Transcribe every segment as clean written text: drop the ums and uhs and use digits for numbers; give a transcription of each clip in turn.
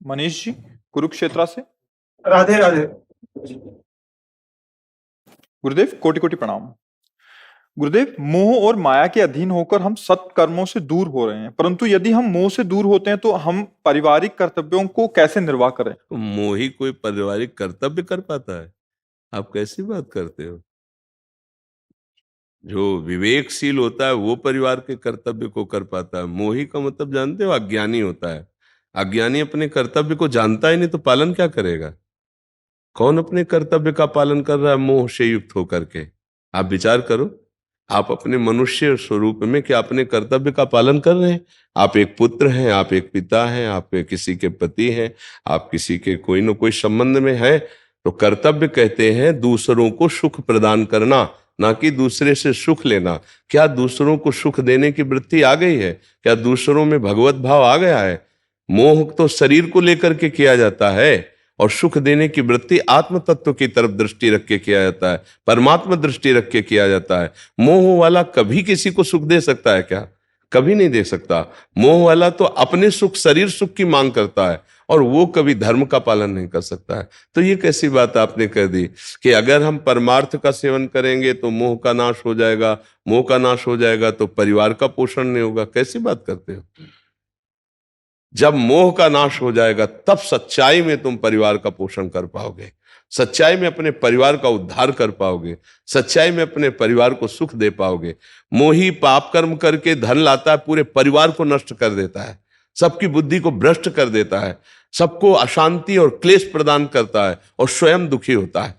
मनीष जी, कुरुक्षेत्रा से। राधे राधे। गुरुदेव कोटि कोटि प्रणाम। गुरुदेव, मोह और माया के अधीन होकर हम सत्कर्मों से दूर हो रहे हैं, परंतु यदि हम मोह से दूर होते हैं तो हम पारिवारिक कर्तव्यों को कैसे निर्वाह करें? मोही कोई पारिवारिक कर्तव्य कर पाता है? आप कैसी बात करते हो? जो विवेकशील होता है वो परिवार के कर्तव्य को कर पाता है। मोही का मतलब जानते हो? अज्ञानी होता है। अज्ञानी अपने कर्तव्य को जानता ही नहीं तो पालन क्या करेगा? कौन अपने कर्तव्य का पालन कर रहा है मोह से युक्त होकर के? आप विचार करो। आप अपने मनुष्य स्वरूप में क्या अपने कर्तव्य का पालन कर रहे हैं? आप एक पुत्र हैं, आप एक पिता हैं, आप किसी के पति हैं, आप किसी के कोई न कोई संबंध में है। तो कर्तव्य कहते हैं दूसरों को सुख प्रदान करना, ना कि दूसरे से सुख लेना। क्या दूसरों को सुख देने की वृत्ति आ गई है? क्या दूसरों में भगवत भाव आ गया है? मोह तो शरीर को लेकर के किया जाता है और सुख देने की वृत्ति आत्म तत्व की तरफ दृष्टि रख के किया जाता है, परमात्मा दृष्टि रख के किया जाता है। मोह वाला कभी किसी को सुख दे सकता है क्या? कभी नहीं दे सकता। मोह वाला तो अपने सुख, शरीर सुख की मांग करता है और वो कभी धर्म का पालन नहीं कर सकता है। तो ये कैसी बात आपने कह दी कि अगर हम परमार्थ का सेवन करेंगे तो मोह का नाश हो जाएगा, मोह का नाश हो जाएगा तो परिवार का पोषण नहीं होगा? कैसी बात करते हो? जब मोह का नाश हो जाएगा तब सच्चाई में तुम परिवार का पोषण कर पाओगे, सच्चाई में अपने परिवार का उद्धार कर पाओगे, सच्चाई में अपने परिवार को सुख दे पाओगे। मोही पाप कर्म करके धन लाता है, पूरे परिवार को नष्ट कर देता है, सबकी बुद्धि को भ्रष्ट कर देता है, सबको अशांति और क्लेश प्रदान करता है और स्वयं दुखी होता है।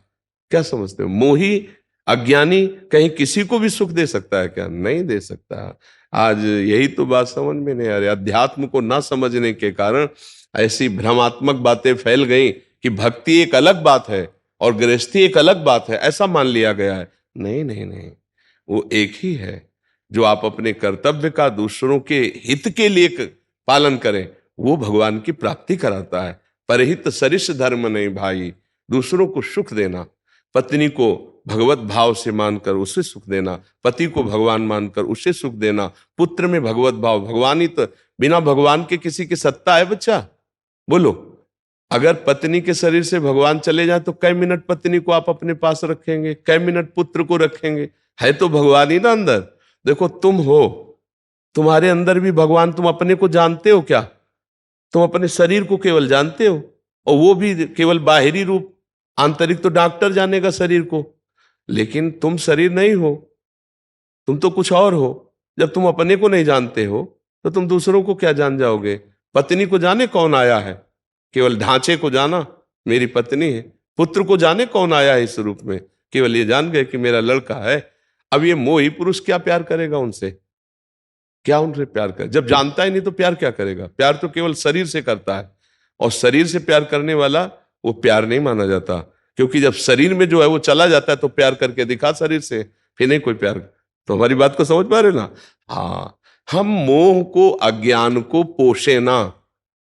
क्या समझते हो? मोही अज्ञानी कहीं किसी को भी सुख दे सकता है क्या? नहीं दे सकता। आज यही तो बात समझ में नहीं आ रही। अध्यात्म को ना समझने के कारण ऐसी भ्रमात्मक बातें फैल गई कि भक्ति एक अलग बात है और गृहस्थी एक अलग बात है, ऐसा मान लिया गया है। नहीं नहीं नहीं, वो एक ही है। जो आप अपने कर्तव्य का दूसरों के हित के लिए पालन करें वो भगवान की प्राप्ति कराता है। परहित सरिस धर्म नहीं भाई, दूसरों को सुख देना, पत्नी को भगवत भाव से मानकर उसे सुख देना, पति को भगवान मानकर उसे सुख देना, पुत्र में भगवत भाव। भगवान ही तो, बिना भगवान के किसी की सत्ता है बच्चा? बोलो। अगर पत्नी के शरीर से भगवान चले जाए तो कई मिनट पत्नी को आप अपने पास रखेंगे, कई मिनट पुत्र को रखेंगे? है तो भगवान ही ना अंदर। देखो तुम हो, तुम्हारे अंदर भी भगवान। तुम अपने को जानते हो क्या? तुम अपने शरीर को केवल जानते हो और वो भी केवल बाहरी रूप। आंतरिक तो डॉक्टर जानेगा शरीर को, लेकिन तुम शरीर नहीं हो, तुम तो कुछ और हो। जब तुम अपने को नहीं जानते हो तो तुम दूसरों को क्या जान जाओगे? पत्नी को जाने कौन आया है, केवल ढांचे को जाना मेरी पत्नी है। पुत्र को जाने कौन आया है इस रूप में, केवल ये जान गए कि मेरा लड़का है। अब ये मोही पुरुष क्या प्यार करेगा उनसे? क्या उनसे प्यार करे? जब जानता ही नहीं तो प्यार क्या करेगा? प्यार तो केवल शरीर से करता है और शरीर से प्यार करने वाला वो प्यार नहीं माना जाता, क्योंकि जब शरीर में जो है वो चला जाता है तो प्यार करके दिखा शरीर से, फिर नहीं कोई प्यार। तो हमारी बात को समझ पा रहे ना? हाँ, हम मोह को, अज्ञान को पोषे ना।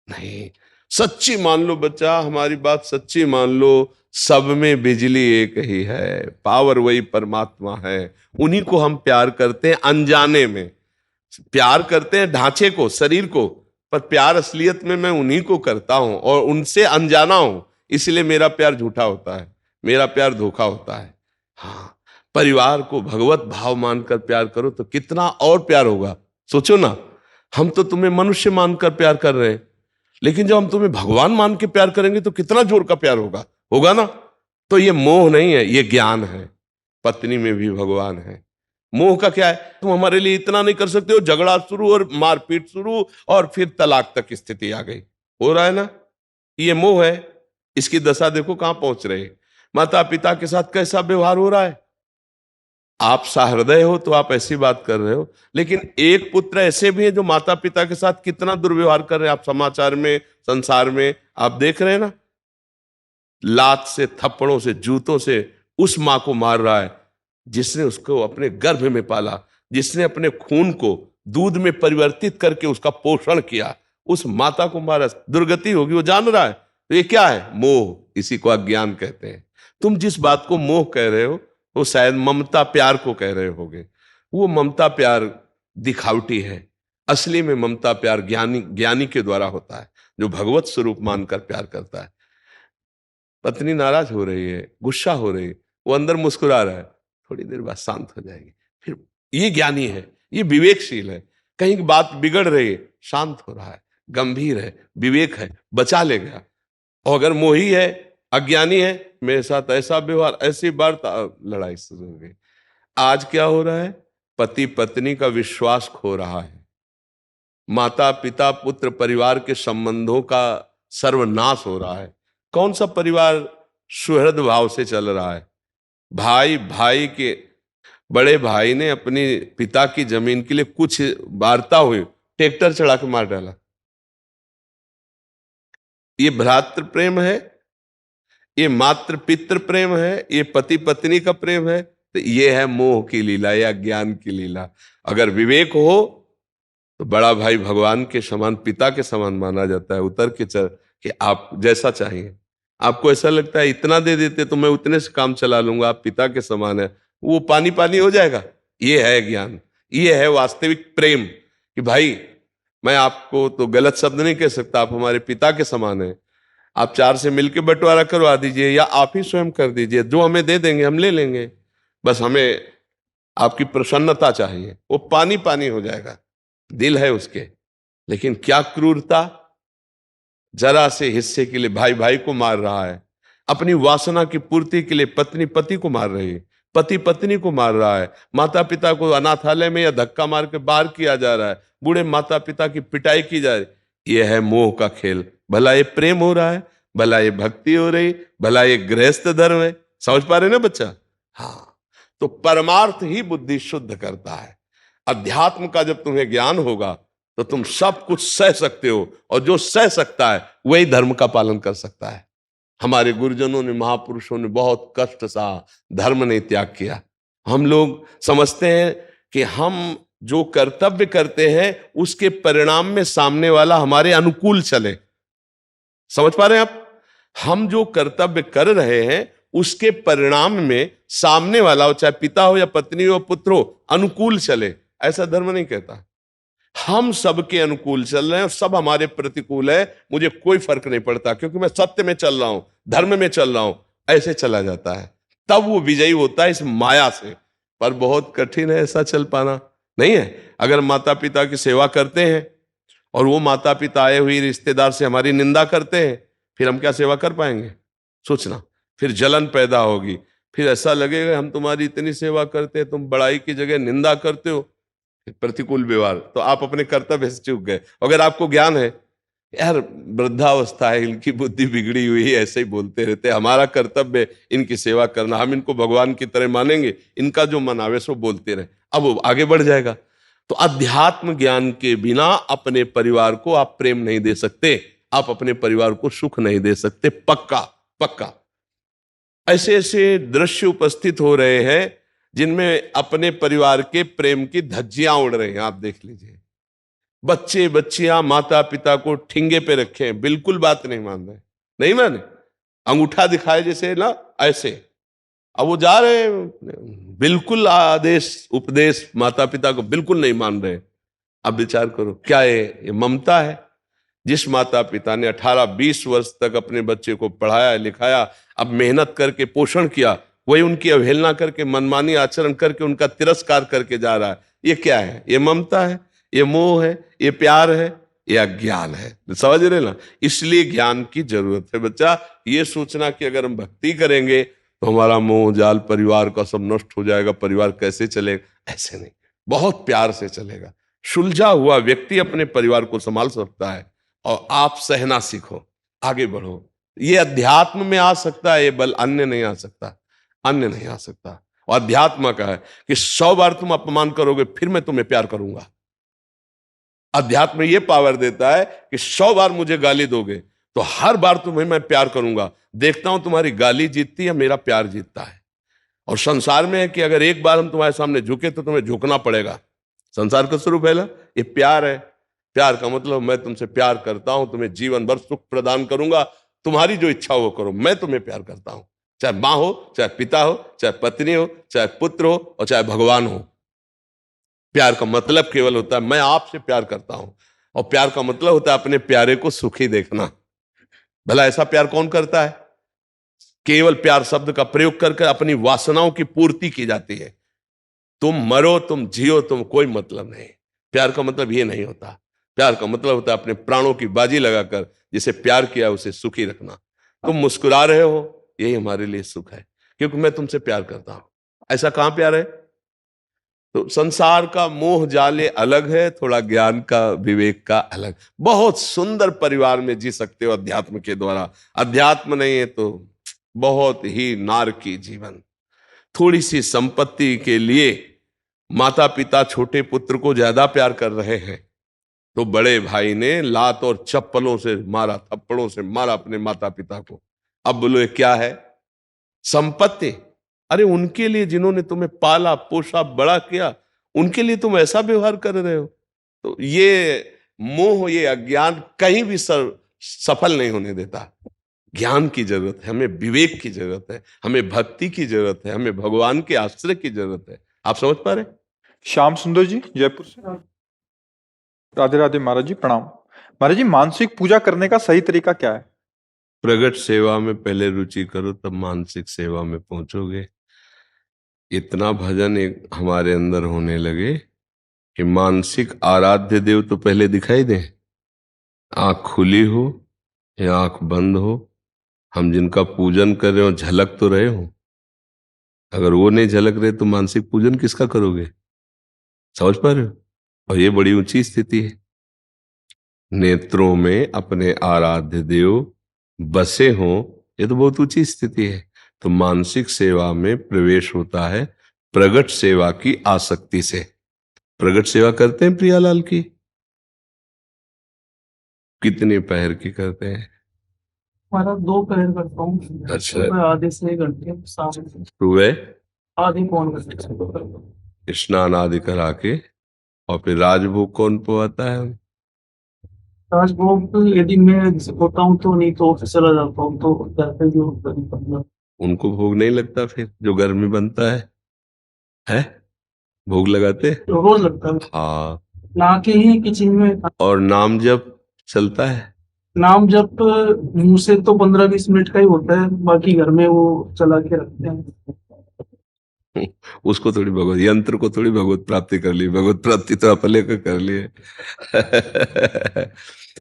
नहीं, सच्ची मान लो बच्चा, हमारी बात सच्ची मान लो। सब में बिजली एक ही है, पावर वही परमात्मा है। उन्हीं को हम प्यार करते हैं अनजाने में। प्यार करते हैं ढांचे को, शरीर को, पर प्यार असलियत में मैं उन्हीं को करता हूं और उनसे अनजाना हूं। इसलिए मेरा प्यार झूठा होता है, मेरा प्यार धोखा होता है। हाँ, परिवार को भगवत भाव मानकर प्यार करो तो कितना और प्यार होगा। सोचो ना, हम तो तुम्हें मनुष्य मानकर प्यार कर रहे हैं, लेकिन जब हम तुम्हें भगवान मान के प्यार करेंगे तो कितना जोर का प्यार होगा, होगा ना? तो ये मोह नहीं है, ये ज्ञान है। पत्नी में भी भगवान है। मोह का क्या है? तुम हमारे लिए इतना नहीं कर सकते हो, झगड़ा शुरू और मारपीट शुरू और फिर तलाक तक स्थिति आ गई। हो रहा है ना? ये मोह है। इसकी दशा देखो कहां पहुंच रहे। माता पिता के साथ कैसा व्यवहार हो रहा है। आप सहृदय हो तो आप ऐसी बात कर रहे हो, लेकिन एक पुत्र ऐसे भी हैं जो माता पिता के साथ कितना दुर्व्यवहार कर रहे हैं। आप समाचार में, संसार में आप देख रहे हैं ना। लात से, थप्पड़ों से, जूतों से उस मां को मार रहा है जिसने उसको अपने गर्भ में पाला, जिसने अपने खून को दूध में परिवर्तित करके उसका पोषण किया। उस माता को मारा, दुर्गति होगी, वो जान रहा है। तो ये क्या है? मोह। इसी को अज्ञान कहते हैं। तुम जिस बात को मोह कह रहे हो वो शायद ममता प्यार को कह रहे होगे। वो ममता प्यार दिखावटी है असली में ममता प्यार ज्ञानी के द्वारा होता है, जो भगवत स्वरूप मानकर प्यार करता है। पत्नी नाराज हो रही है, गुस्सा हो रही है, वो अंदर मुस्कुरा रहा है, थोड़ी देर बाद शांत हो जाएगी। फिर ये ज्ञानी है, ये विवेकशील है। कहीं की बात बिगड़ रही है, शांत हो रहा है, गंभीर है, विवेक है, बचा लेगा। और अगर मोही है, अज्ञानी है, मेरे साथ ऐसा व्यवहार, ऐसी वार्ता, लड़ाई शुरू हो गई। आज क्या हो रहा है? पति पत्नी का विश्वास खो रहा है, माता पिता पुत्र परिवार के संबंधों का सर्वनाश हो रहा है। कौन सा परिवार सुहृद भाव से चल रहा है? भाई भाई के, बड़े भाई ने अपनी पिता की जमीन के लिए कुछ वार्ता हुई, ट्रैक्टर चढ़ा के मार डाला। ये भ्रातृ प्रेम है? ये मातृ पितृ प्रेम है? ये पति पत्नी का प्रेम है? तो ये है मोह की लीला या ज्ञान की लीला। अगर विवेक हो तो बड़ा भाई भगवान के समान, पिता के समान माना जाता है। उतर के चल कि आप जैसा चाहिए, आपको ऐसा लगता है इतना दे देते तो मैं उतने से काम चला लूंगा, आप पिता के समान है, वो पानी पानी हो जाएगा। ये है ज्ञान, ये है वास्तविक प्रेम कि भाई मैं आपको तो गलत शब्द नहीं कह सकता, आप हमारे पिता के समान है। आप चार से मिलकर बंटवारा करवा दीजिए या आप ही स्वयं कर दीजिए, जो हमें दे देंगे हम ले लेंगे, बस हमें आपकी प्रसन्नता चाहिए। वो पानी पानी हो जाएगा, दिल है उसके। लेकिन क्या क्रूरता! जरा से हिस्से के लिए भाई भाई को मार रहा है, अपनी वासना की पूर्ति के लिए पत्नी पति को मार रही है, पति पत्नी को मार रहा है, माता पिता को अनाथालय में या धक्का मार के बाहर किया जा रहा है, बूढ़े माता पिता की पिटाई की जा रही। यह है मोह का खेल। भला ये प्रेम हो रहा है, भला ये भक्ति हो रही, भला ये गृहस्थ धर्म है? समझ पा रहे ना बच्चा? हाँ, तो परमार्थ ही बुद्धि शुद्ध करता है। अध्यात्म का जब तुम्हें ज्ञान होगा तो तुम सब कुछ सह सकते हो, और जो सह सकता है वही धर्म का पालन कर सकता है। हमारे गुरुजनों ने, महापुरुषों ने बहुत कष्ट सहा, धर्म ने त्याग किया। हम लोग समझते हैं कि हम जो कर्तव्य करते हैं उसके परिणाम में सामने वाला हमारे अनुकूल चले। समझ पा रहे हैं आप? हम जो कर्तव्य कर रहे हैं उसके परिणाम में सामने वाला हो, चाहे पिता हो या पत्नी हो पुत्र हो, अनुकूल चले। ऐसा धर्म नहीं कहता। हम सबके अनुकूल चल रहे हैं और सब हमारे प्रतिकूल है, मुझे कोई फर्क नहीं पड़ता क्योंकि मैं सत्य में चल रहा हूं, धर्म में चल रहा हूं, ऐसे चला जाता है। तब वो विजयी होता है इस माया से। पर बहुत कठिन है ऐसा चल पाना, नहीं है? अगर माता पिता की सेवा करते हैं और वो माता पिता आए हुए रिश्तेदार से हमारी निंदा करते हैं, फिर हम क्या सेवा कर पाएंगे? सोचना। फिर जलन पैदा होगी, फिर ऐसा लगेगा हम तुम्हारी इतनी सेवा करते हैं, तुम बड़ाई की जगह निंदा करते हो, प्रतिकूल व्यवहार, तो आप अपने कर्तव्य से चूक गए। अगर आपको ज्ञान है, यार वृद्धावस्था है, इनकी बुद्धि बिगड़ी हुई है, ऐसे ही बोलते रहते, हमारा कर्तव्य इनकी सेवा करना, हम इनको भगवान की तरह मानेंगे, इनका जो मन आवे सो बोलते रहे, अब वो आगे बढ़ जाएगा। तो अध्यात्म ज्ञान के बिना अपने परिवार को आप प्रेम नहीं दे सकते, आप अपने परिवार को सुख नहीं दे सकते। पक्का पक्का। ऐसे ऐसे दृश्य उपस्थित हो रहे हैं जिनमें अपने परिवार के प्रेम की धज्जियां उड़ रही हैं। आप देख लीजिए, बच्चे बच्चियां माता पिता को ठिंगे पे रखे हैं, बिल्कुल बात नहीं मान रहे, नहीं माने, अंगूठा दिखाए जैसे ना, ऐसे। अब वो जा रहे हैं, बिल्कुल आदेश उपदेश माता पिता को बिल्कुल नहीं मान रहे। अब विचार करो, क्या ये ममता है? जिस माता पिता ने 18-20 वर्ष तक अपने बच्चे को पढ़ाया लिखाया, अब मेहनत करके पोषण किया, वही उनकी अवहेलना करके, मनमानी आचरण करके, उनका तिरस्कार करके जा रहा है, ये क्या है? ये ममता है, ये मोह है, ये प्यार है, ये अज्ञान है। समझ रहे ना? इसलिए ज्ञान की जरूरत है बच्चा। ये सोचना कि अगर हम भक्ति करेंगे तो हमारा मोह जाल परिवार का सब नष्ट हो जाएगा, परिवार कैसे चलेगा, ऐसे नहीं, बहुत प्यार से चलेगा। सुलझा हुआ व्यक्ति अपने परिवार को संभाल सकता है। और आप सहना सीखो, आगे बढ़ो। ये अध्यात्म में आ सकता है, ये बल अन्य नहीं आ सकता, अन्य नहीं आ सकता। और अध्यात्म का है कि 100 बार तुम अपमान करोगे फिर मैं तुम्हें प्यार करूंगा। अध्यात्म ये पावर देता है कि 100 बार मुझे गाली दोगे तो हर बार तुम्हें मैं प्यार करूंगा, देखता हूं तुम्हारी गाली जीतती है, मेरा प्यार जीतता है। और संसार में है कि अगर एक बार हम तुम्हारे सामने झुके तो तुम्हें झुकना पड़ेगा। संसार का स्वरूप है ना, ये प्यार है। प्यार का मतलब मैं तुमसे प्यार करता हूं, तुम्हें जीवन भर सुख प्रदान करूंगा, तुम्हारी जो इच्छा हो करो, मैं तुम्हें प्यार करता हूं। चाहे मां हो, चाहे पिता हो, चाहे पत्नी हो, चाहे पुत्र हो और चाहे भगवान हो। प्यार का मतलब केवल होता है मैं आपसे प्यार करता हूं, और प्यार का मतलब होता है अपने प्यारे को सुखी देखना। भला ऐसा प्यार कौन करता है? केवल प्यार शब्द का प्रयोग करके अपनी वासनाओं की पूर्ति की जाती है। तुम मरो तुम जियो तुम कोई मतलब नहीं। प्यार का मतलब ये नहीं होता। प्यार का मतलब होता है अपने प्राणों की बाजी लगाकर जिसे प्यार किया उसे सुखी रखना। तुम मुस्कुरा रहे हो यही हमारे लिए सुख है, क्योंकि मैं तुमसे प्यार करता हूं। ऐसा कहां प्यार है? तो संसार का मोह जाले अलग है, थोड़ा ज्ञान का विवेक का अलग। बहुत सुंदर परिवार में जी सकते हो अध्यात्म के द्वारा। अध्यात्म नहीं है तो बहुत ही नारकी जीवन। थोड़ी सी संपत्ति के लिए माता पिता छोटे पुत्र को ज्यादा प्यार कर रहे हैं, तो बड़े भाई ने लात और चप्पलों से मारा, थप्पड़ों से मारा अपने माता पिता को। अब बोलो ये क्या है? संपत्ति। अरे उनके लिए जिन्होंने तुम्हें पाला पोसा बड़ा किया, उनके लिए तुम ऐसा व्यवहार कर रहे हो। तो ये मोह ये अज्ञान कहीं भी सफल नहीं होने देता। ज्ञान की जरूरत है, हमें विवेक की जरूरत है, हमें भक्ति की जरूरत है, हमें भगवान के आश्रय की जरूरत है। आप समझ पा रहे? श्याम सुंदर जी जयपुर से। राधे राधे महाराज जी, प्रणाम। महाराज जी, मानसिक पूजा करने का सही तरीका क्या है? प्रगट सेवा में पहले रुचि करो, तब मानसिक सेवा में पहुंचोगे। इतना भजन एक हमारे अंदर होने लगे कि मानसिक आराध्य देव तो पहले दिखाई दे। आंख खुली हो या आंख बंद हो, हम जिनका पूजन कर रहे हो झलक तो रहे हो। अगर वो नहीं झलक रहे तो मानसिक पूजन किसका करोगे? समझ पा रहे हो? और ये बड़ी ऊंची स्थिति है। नेत्रों में अपने आराध्य देव बसे हों, ये तो बहुत ऊंची स्थिति है। तो मानसिक सेवा में प्रवेश होता है प्रगट सेवा की आसक्ति से। प्रगट सेवा करते हैं प्रियालाल की? कितने पहर की करते हैं? हमारा 2 पहर करता हूँ। अच्छा। सुबह आधे से घंटे, शाम से सुबह आधे पौन घंटे से करता हूँ। स्नान आदि करा के, और फिर राजभोग कौन पवाता है? राजभोग यदि मैं होता हूँ तो, नहीं तो ऑफिस चला जाता हूँ तो घर पे जो करना। उनको भोग नहीं लगता फिर जो घर में बनता है? भोग लगाते? रोज लगता है। हाँ। नहा के ही किचन में। और नाम जप चलता है? नाम जब मुंह से तो 15-20 मिनट का ही होता है, बाकी घर में वो चला के रखते हैं। उसको थोड़ी भगवत यंत्र को थोड़ी भगवत प्राप्ति कर ली, भगवत प्राप्ति तो अपने को कर लिए।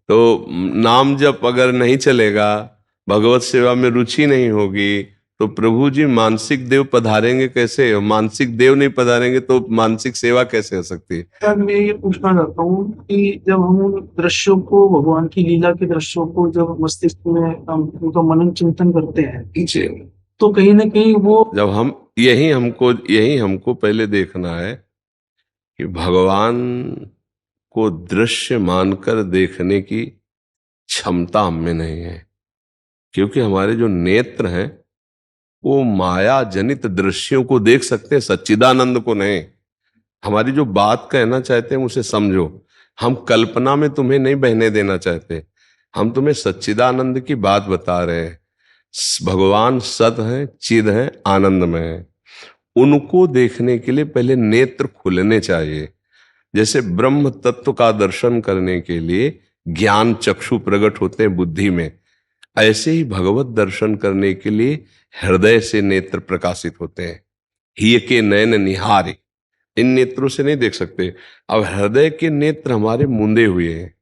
तो नाम जप अगर नहीं चलेगा, भगवत सेवा में रुचि नहीं होगी, तो प्रभु जी मानसिक देव पधारेंगे कैसे? और मानसिक देव नहीं पधारेंगे तो मानसिक सेवा कैसे हो सकती है? सर मैं ये पूछना चाहता हूँ कि जब हम उन दृश्यों को, भगवान की लीला के दृश्यों को जब मस्तिष्क में हम उनका मनन चिंतन करते हैं, तो कहीं ना कहीं वो जब हम यही हमको पहले देखना है कि भगवान को दृश्य मानकर देखने की क्षमता हम में नहीं है, क्योंकि हमारे जो नेत्र हैं वो माया जनित दृश्यों को देख सकते हैं, सच्चिदानंद को नहीं। हमारी जो बात कहना चाहते हैं उसे समझो। हम कल्पना में तुम्हें नहीं बहने देना चाहते, हम तुम्हें सच्चिदानंद की बात बता रहे हैं। भगवान सत हैं, चिद हैं, आनंदमय हैं। उनको देखने के लिए पहले नेत्र खुलने चाहिए। जैसे ब्रह्म तत्व का दर्शन करने के लिए ज्ञान चक्षु प्रकट होते हैं बुद्धि में, ऐसे ही भगवत दर्शन करने के लिए हृदय से नेत्र प्रकाशित होते हैं। ही के नयन निहारे, इन नेत्रों से नहीं देख सकते। अब हृदय के नेत्र हमारे मूंदे हुए हैं,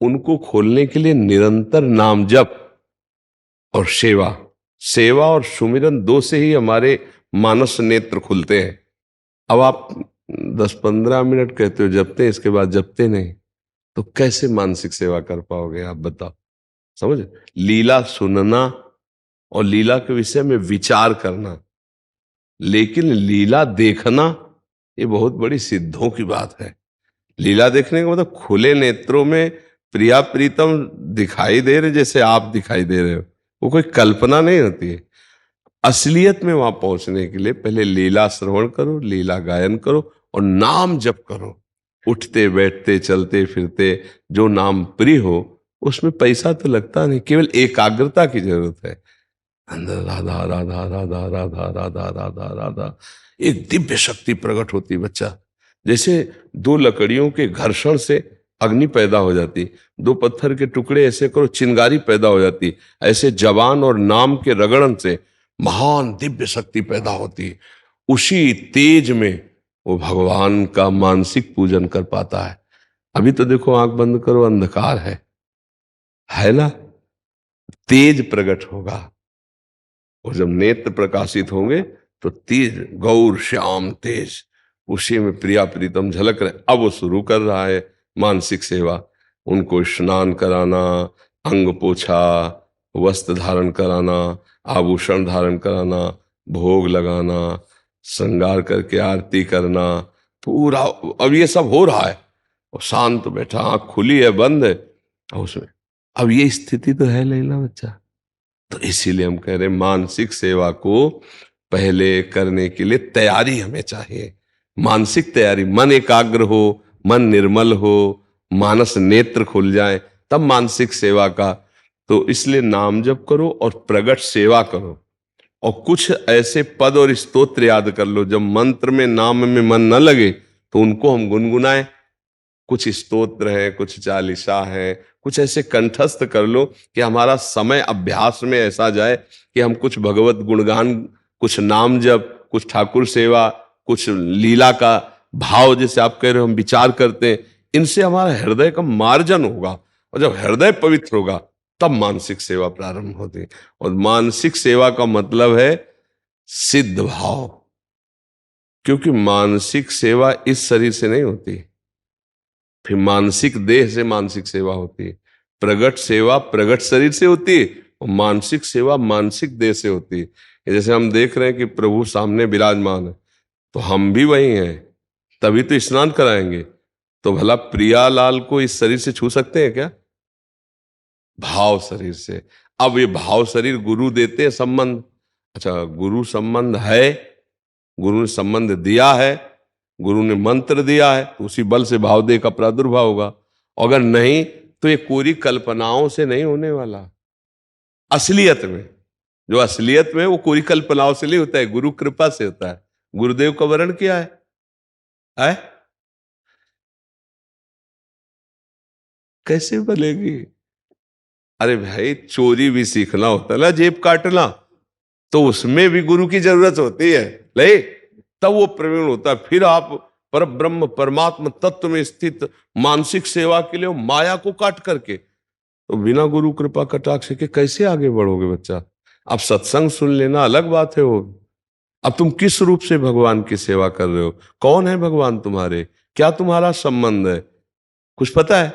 उनको खोलने के लिए निरंतर नाम जप और सेवा। सेवा और सुमिरन दो से ही हमारे मानस नेत्र खुलते हैं। अब आप 10-15 मिनट कहते हो जपते, इसके बाद जपते नहीं, तो कैसे मानसिक सेवा कर पाओगे? आप बताओ। समझ? लीला सुनना और लीला के विषय में विचार करना, लेकिन लीला देखना ये बहुत बड़ी सिद्धों की बात है। लीला देखने का मतलब खुले नेत्रों में प्रिया प्रीतम दिखाई दे रहे, जैसे आप दिखाई दे रहे हो, वो कोई कल्पना नहीं होती है। असलियत में वहां पहुंचने के लिए पहले लीला श्रवण करो, लीला गायन करो और नाम जप करो। उठते बैठते चलते फिरते जो नाम प्रिय हो, उसमें पैसा तो लगता नहीं, केवल एकाग्रता की जरूरत है। अंदर राधा राधा राधा राधा राधा राधा राधा, एक दिव्य शक्ति प्रकट होती बच्चा। जैसे दो लकड़ियों के घर्षण से अग्नि पैदा हो जाती, दो पत्थर के टुकड़े ऐसे करो चिंगारी पैदा हो जाती, ऐसे जवान और नाम के रगड़न से महान दिव्य शक्ति पैदा होती। उसी तेज में वो भगवान का मानसिक पूजन कर पाता है। अभी तो देखो आंख बंद करो, अंधकार है ना, तेज प्रकट होगा, और जब नेत्र प्रकाशित होंगे तो तेज, गौर श्याम तेज, उसी में प्रिया प्रीतम झलक रहे। अब वो शुरू कर रहा है मानसिक सेवा, उनको स्नान कराना, अंग पोछा, वस्त्र धारण कराना, आभूषण धारण कराना, भोग लगाना, श्रृंगार करके आरती करना, पूरा अब ये सब हो रहा है। और शांत बैठा, आंख खुली है बंद है, और उसमें अब ये स्थिति तो है नहीं ना बच्चा। तो इसीलिए हम कह रहे हैं मानसिक सेवा को पहले करने के लिए तैयारी हमें चाहिए, मानसिक तैयारी, मन एकाग्र हो, मन निर्मल हो, मानस नेत्र खुल जाए, तब मानसिक सेवा का। तो इसलिए नाम जप करो और प्रगट सेवा करो, और कुछ ऐसे पद और स्तोत्र याद कर लो, जब मंत्र में नाम में मन न लगे तो उनको हम गुनगुनाएं। कुछ स्तोत्र है, कुछ चालीसा है, कुछ ऐसे कंठस्थ कर लो कि हमारा समय अभ्यास में ऐसा जाए कि हम कुछ भगवत गुणगान, कुछ नाम जप, कुछ ठाकुर सेवा, कुछ लीला का भाव, जैसे आप कह रहे हो हम विचार करते हैं, इनसे हमारा हृदय का मार्जन होगा, और जब हृदय पवित्र होगा तब मानसिक सेवा प्रारंभ होती है। और मानसिक सेवा का मतलब है सिद्ध भाव, क्योंकि मानसिक सेवा इस शरीर से नहीं होती, फिर मानसिक देह से मानसिक सेवा होती है। प्रगट सेवा प्रगट शरीर से होती है, और मानसिक सेवा मानसिक देह से होती है। जैसे हम देख रहे हैं कि प्रभु सामने विराजमान है, तो हम भी वही हैं, तभी तो स्नान कराएंगे। तो भला प्रियालाल को इस शरीर से छू सकते हैं क्या? भाव शरीर से। अब ये भाव शरीर गुरु देते हैं संबंध, अच्छा गुरु संबंध है, गुरु ने संबंध दिया है, गुरु ने मंत्र दिया है, तो उसी बल से भाव देह का प्रादुर्भाव होगा। अगर नहीं तो ये कोरी कल्पनाओं से नहीं होने वाला। असलियत में, जो असलियत में वो कोरी कल्पनाओं से नहीं होता है, गुरु कृपा से होता है। गुरुदेव का वर्ण क्या है? कैसे बनेगी? अरे भाई चोरी भी सीखना होता है ना, जेब काटना, तो उसमें भी गुरु की जरूरत होती है, ले तब वो प्रवीण होता है। फिर आप पर ब्रह्म परमात्मा तत्व में स्थित मानसिक सेवा के लिए माया को काट करके, तो बिना गुरु कृपा कटाक्ष के कैसे आगे बढ़ोगे बच्चा? अब सत्संग सुन लेना अलग बात है वो। अब तुम किस रूप से भगवान की सेवा कर रहे हो? कौन है भगवान तुम्हारे? क्या तुम्हारा संबंध है? कुछ पता है?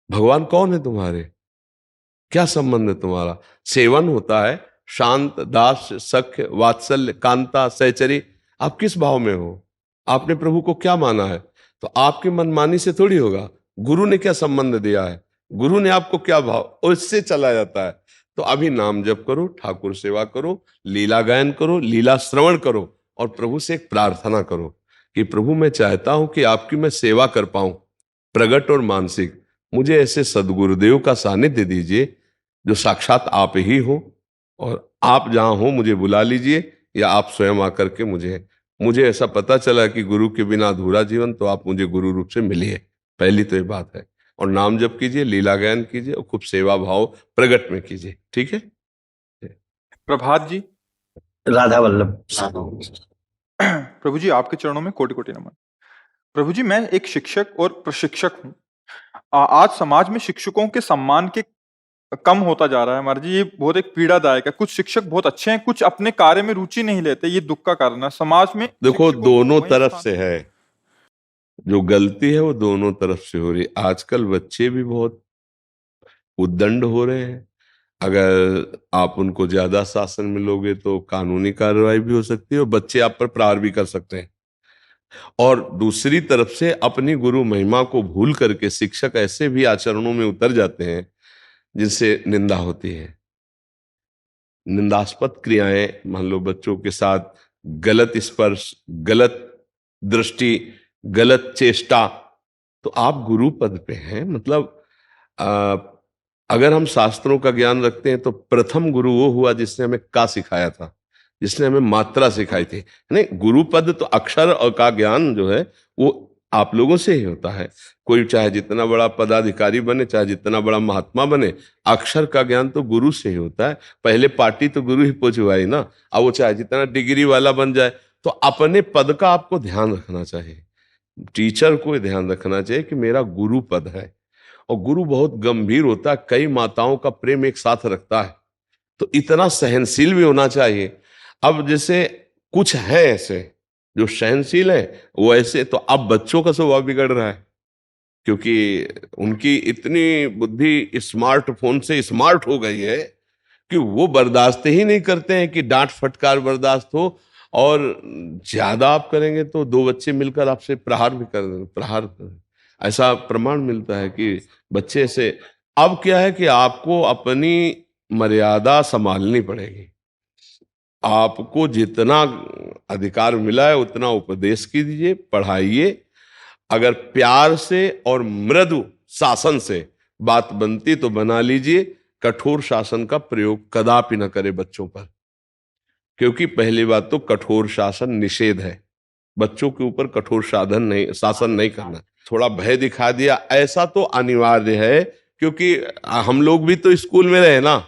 भगवान कौन है तुम्हारे? क्या संबंध है तुम्हारा? सेवन होता है शांत, दास, सख्य, वात्सल्य, कांता, सहचरी। आप किस भाव में हो? आपने प्रभु को क्या माना है? तो आपकी मनमानी से थोड़ी होगा। गुरु ने क्या संबंध दिया है, गुरु ने आपको क्या भाव, और इससे चला जाता है। तो अभी नाम जप करो, ठाकुर सेवा करो, लीला गायन करो, लीला श्रवण करो, और प्रभु से एक प्रार्थना करो कि प्रभु मैं चाहता हूं कि आपकी मैं सेवा कर पाऊं, प्रगट और मानसिक। मुझे ऐसे सदगुरुदेव का सानिध्य दीजिए जो साक्षात आप ही हो, और आप जहां हो मुझे बुला लीजिए, या आप स्वयं आकर के मुझे ऐसा पता चला कि गुरु के बिना अधूरा जीवन, तो आप मुझे गुरु रूप से मिलिए। पहली तो ये बात है। और नाम जप कीजिए, लीला गायन कीजिए, और खूब सेवा भाव प्रगट में कीजिए। ठीक है? प्रभात जी। राधा वल्लभ। प्रभु जी आपके चरणों में कोटि कोटि नमन। प्रभु जी मैं एक शिक्षक और प्रशिक्षक हूँ। आज समाज में शिक्षकों के सम्मान के कम होता जा रहा है महाराज जी, ये बहुत एक पीड़ादायक है। कुछ शिक्षक बहुत अच्छे हैं, कुछ अपने कार्य में रुचि नहीं लेते, ये दुख का कारण है समाज में। देखो शिक्षकों को दोनों वही तरफ स्थान- से है, जो गलती है वो दोनों तरफ से हो रही है। आजकल बच्चे भी बहुत उद्दंड हो रहे हैं। अगर आप उनको ज्यादा शासन में लोगे तो कानूनी कार्रवाई भी हो सकती है, और बच्चे आप पर प्रहार भी कर सकते हैं। और दूसरी तरफ से अपनी गुरु महिमा को भूल करके शिक्षक ऐसे भी आचरणों में उतर जाते हैं जिनसे निंदा होती है। निंदास्पद क्रियाएं, मान लो बच्चों के साथ गलत स्पर्श, गलत दृष्टि, गलत चेष्टा, तो आप गुरु पद पे हैं। मतलब अगर हम शास्त्रों का ज्ञान रखते हैं तो प्रथम गुरु वो हुआ जिसने हमें का सिखाया था। जिसने हमें मात्रा सिखाई थी। नहीं, गुरु पद तो अक्षर और का ज्ञान जो है वो आप लोगों से ही होता है। कोई चाहे जितना बड़ा पदाधिकारी बने, चाहे जितना बड़ा महात्मा बने, अक्षर का ज्ञान तो गुरु से ही होता है। पहले पार्टी तो गुरु ही पहुंचवाई ना। अब वो चाहे जितना डिग्री वाला बन जाए, तो अपने पद का आपको ध्यान रखना चाहिए। टीचर को ध्यान रखना चाहिए कि मेरा गुरु पद है, और गुरु बहुत गंभीर होता है, कई माताओं का प्रेम एक साथ रखता है, तो इतना सहनशील भी होना चाहिए। अब जैसे कुछ है ऐसे जो सहनशील है, वो ऐसे तो अब बच्चों का स्वभाव बिगड़ रहा है, क्योंकि उनकी इतनी बुद्धि स्मार्टफोन से स्मार्ट हो गई है कि वो बर्दाश्त ही नहीं करते हैं कि डांट फटकार बर्दाश्त हो, और ज्यादा आप करेंगे तो दो बच्चे मिलकर आपसे प्रहार भी कर ऐसा प्रमाण मिलता है कि बच्चे से। अब क्या है कि आपको अपनी मर्यादा संभालनी पड़ेगी। आपको जितना अधिकार मिला है उतना उपदेश कीजिए, पढ़ाइए। अगर प्यार से और मृदु शासन से बात बनती तो बना लीजिए। कठोर शासन का प्रयोग कदापि न करे बच्चों पर, क्योंकि पहली बात तो कठोर शासन निषेध है। बच्चों के ऊपर कठोर शासन नहीं करना। थोड़ा भय दिखा दिया ऐसा तो अनिवार्य है, क्योंकि हम लोग भी तो स्कूल में रहे ना।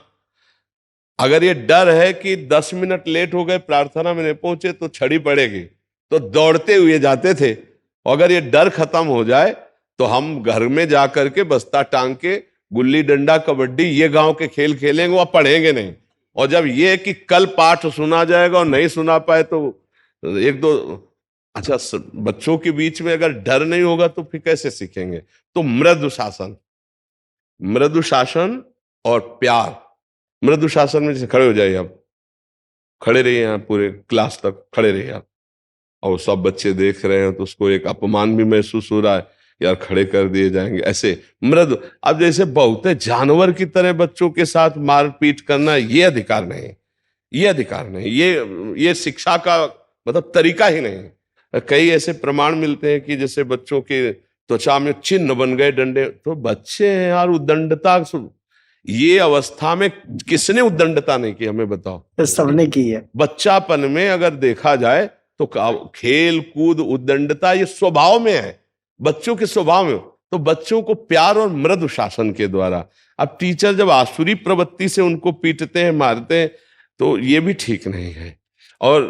अगर ये डर है कि 10 मिनट लेट हो गए, प्रार्थना में नहीं पहुंचे तो छड़ी पड़ेगी, तो दौड़ते हुए जाते थे। अगर ये डर खत्म हो जाए तो हम घर में जाकर के बस्ता टांग के गुल्ली डंडा कबड्डी ये गांव के खेल खेलेंगे, वह पढ़ेंगे नहीं। और जब ये है कि कल पाठ सुना जाएगा और नहीं सुना पाए तो एक दो अच्छा, बच्चों के बीच में अगर डर नहीं होगा तो फिर कैसे सीखेंगे। तो मृदु शासन और प्यार। मृदु शासन में जैसे खड़े हो जाइए, आप खड़े रहिए, यहाँ पूरे क्लास तक खड़े रहिए आप, और सब बच्चे देख रहे हैं तो उसको एक अपमान भी महसूस हो रहा है, यार खड़े कर दिए जाएंगे ऐसे मृदु। अब जैसे बहुत जानवर की तरह बच्चों के साथ मारपीट करना, ये अधिकार नहीं, ये अधिकार नहीं, ये शिक्षा का मतलब तरीका ही नहीं। कई ऐसे प्रमाण मिलते हैं कि जैसे बच्चों के त्वचा में चिन्ह बन गए डंडे, तो बच्चे हैं यार, उद्दंडता। ये अवस्था में किसने उद्दंडता नहीं की, हमें बताओ। तो सबने की है। बच्चापन में अगर देखा जाए तो खेल कूद उद्दंडता ये स्वभाव में है, बच्चों के स्वभाव में। तो बच्चों को प्यार और मृदु शासन के द्वारा। अब टीचर जब आसुरी प्रवृत्ति से उनको पीटते हैं, मारते हैं, तो ये भी ठीक नहीं है। और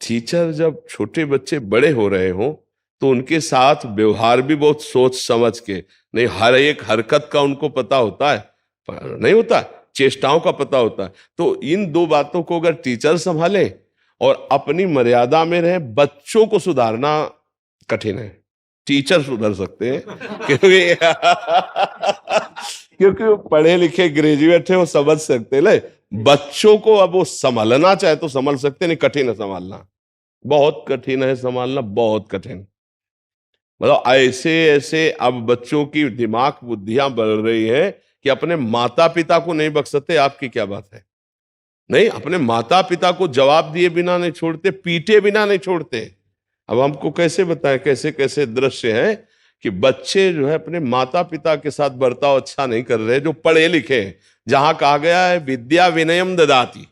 टीचर जब छोटे बच्चे बड़े हो रहे हों तो उनके साथ व्यवहार भी बहुत सोच समझ के, नहीं हर एक हरकत का उनको पता होता है, नहीं होता, चेष्टाओं का पता होता है। तो इन दो बातों को अगर टीचर संभाले और अपनी मर्यादा में रहे, बच्चों को सुधारना कठिन है, टीचर सुधर सकते हैं क्योंकि वो पढ़े लिखे ग्रेजुएट है, वो समझ सकते हैं। बच्चों को अब वो संभालना चाहे तो संभाल सकते, नहीं कठिन है संभालना, बहुत कठिन है संभालना, बहुत कठिन। मतलब ऐसे ऐसे अब बच्चों की दिमाग बुद्धियां बढ़ रही है कि अपने माता पिता को नहीं बख्शते। आपकी क्या बात है, नहीं अपने माता पिता को जवाब दिए बिना नहीं छोड़ते, पीटे बिना नहीं छोड़ते। अब हमको कैसे बताएं कैसे कैसे दृश्य है कि बच्चे जो है अपने माता पिता के साथ बर्ताव अच्छा नहीं कर रहे, जो पढ़े लिखे हैं। जहां कहा गया है विद्या विनयम ददाति,